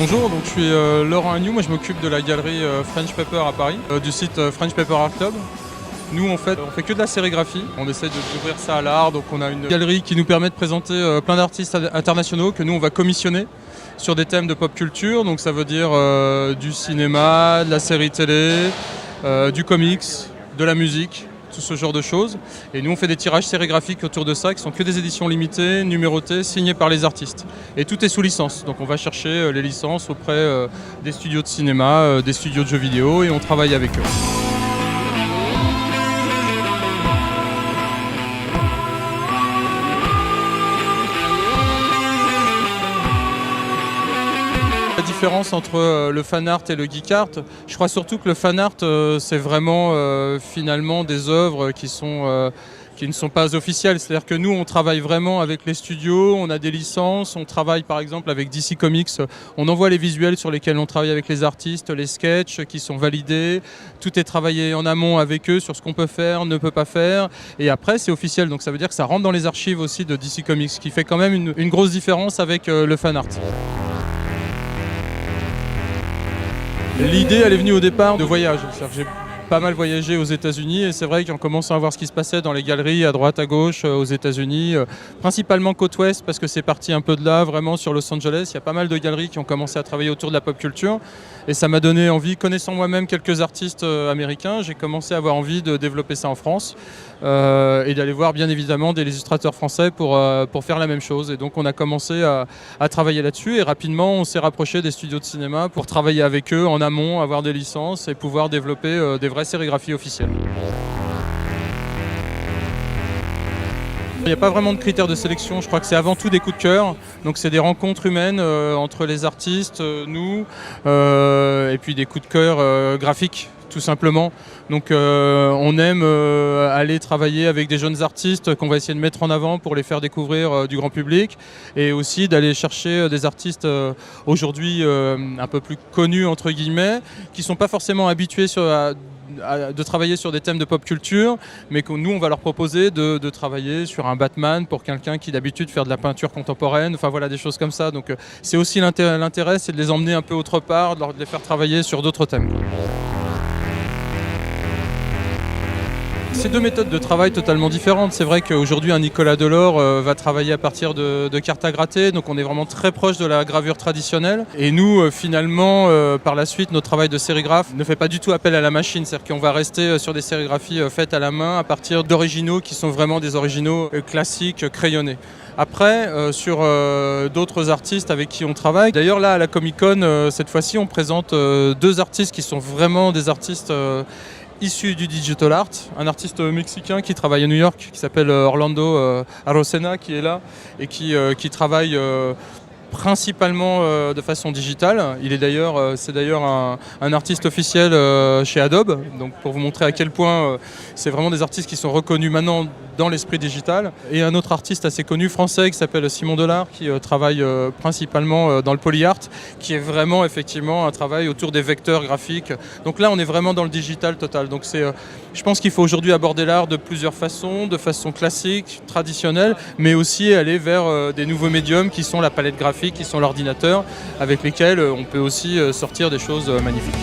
Bonjour, donc je suis Laurent Agnew, moi je m'occupe de la galerie French Paper à Paris, du site French Paper Art Club. Nous on fait que de la sérigraphie, on essaie d'ouvrir ça à l'art, donc on a une galerie qui nous permet de présenter plein d'artistes internationaux que nous on va commissionner sur des thèmes de pop culture, donc ça veut dire du cinéma, de la série télé, du comics, de la musique, tout ce genre de choses. Et nous on fait des tirages sérigraphiques autour de ça qui sont que des éditions limitées, numérotées, signées par les artistes. Et tout est sous licence, donc on va chercher les licences auprès des studios de cinéma, des studios de jeux vidéo et on travaille avec eux. La différence entre le fan art et le geek art, je crois surtout que le fan art c'est vraiment finalement des œuvres qui ne sont pas officielles. C'est-à-dire que nous on travaille vraiment avec les studios, on a des licences, on travaille par exemple avec DC Comics, on envoie les visuels sur lesquels on travaille avec les artistes, les sketchs qui sont validés, tout est travaillé en amont avec eux sur ce qu'on peut faire, ne peut pas faire, et après c'est officiel, donc ça veut dire que ça rentre dans les archives aussi de DC Comics, ce qui fait quand même une grosse différence avec le fan art. L'idée, elle est venue au départ de voyage. J'ai pas mal voyagé aux États-Unis et c'est vrai qu'en commençant à voir ce qui se passait dans les galeries à droite, à gauche, aux États-Unis, principalement côte ouest parce que c'est parti un peu de là, vraiment sur Los Angeles. Il y a pas mal de galeries qui ont commencé à travailler autour de la pop culture et ça m'a donné envie, connaissant moi-même quelques artistes américains, j'ai commencé à avoir envie de développer ça en France et d'aller voir bien évidemment des illustrateurs français pour faire la même chose. Et donc on a commencé à travailler là-dessus et rapidement on s'est rapproché des studios de cinéma pour travailler avec eux en amont, avoir des licences et pouvoir développer des vraies sérigraphies officielles. Il n'y a pas vraiment de critères de sélection, je crois que c'est avant tout des coups de cœur. Donc c'est des rencontres humaines entre les artistes, nous, et puis des coups de cœur graphiques, tout simplement. Donc on aime aller travailler avec des jeunes artistes qu'on va essayer de mettre en avant pour les faire découvrir du grand public et aussi d'aller chercher des artistes aujourd'hui un peu plus connus entre guillemets, qui ne sont pas forcément habitués de travailler sur des thèmes de pop culture, mais que nous on va leur proposer de travailler sur un Batman pour quelqu'un qui d'habitude fait de la peinture contemporaine, enfin voilà des choses comme ça. Donc c'est aussi l'intérêt, c'est de les emmener un peu autre part, de les faire travailler sur d'autres thèmes. C'est deux méthodes de travail totalement différentes. C'est vrai qu'aujourd'hui, un Nicolas Delors va travailler à partir de cartes à gratter, donc on est vraiment très proche de la gravure traditionnelle. Et nous, finalement, par la suite, notre travail de sérigraphe ne fait pas du tout appel à la machine. C'est-à-dire qu'on va rester sur des sérigraphies faites à la main à partir d'originaux qui sont vraiment des originaux classiques, crayonnés. Après, sur d'autres artistes avec qui on travaille, d'ailleurs là à la Comic Con, cette fois-ci, on présente deux artistes qui sont vraiment des artistes issu du digital art, un artiste mexicain qui travaille à New York, qui s'appelle Orlando Arocena, qui est là et qui travaille principalement de façon digitale. C'est d'ailleurs un artiste officiel chez Adobe, donc pour vous montrer à quel point c'est vraiment des artistes qui sont reconnus maintenant dans l'esprit digital. Et un autre artiste assez connu français qui s'appelle Simon Delard, qui travaille principalement dans le polyart, qui est vraiment effectivement un travail autour des vecteurs graphiques. Donc là on est vraiment dans le digital total. Donc je pense qu'il faut aujourd'hui aborder l'art de plusieurs façons, de façon classique, traditionnelle, mais aussi aller vers des nouveaux médiums qui sont la palette graphique, qui sont l'ordinateur, avec lesquels on peut aussi sortir des choses magnifiques.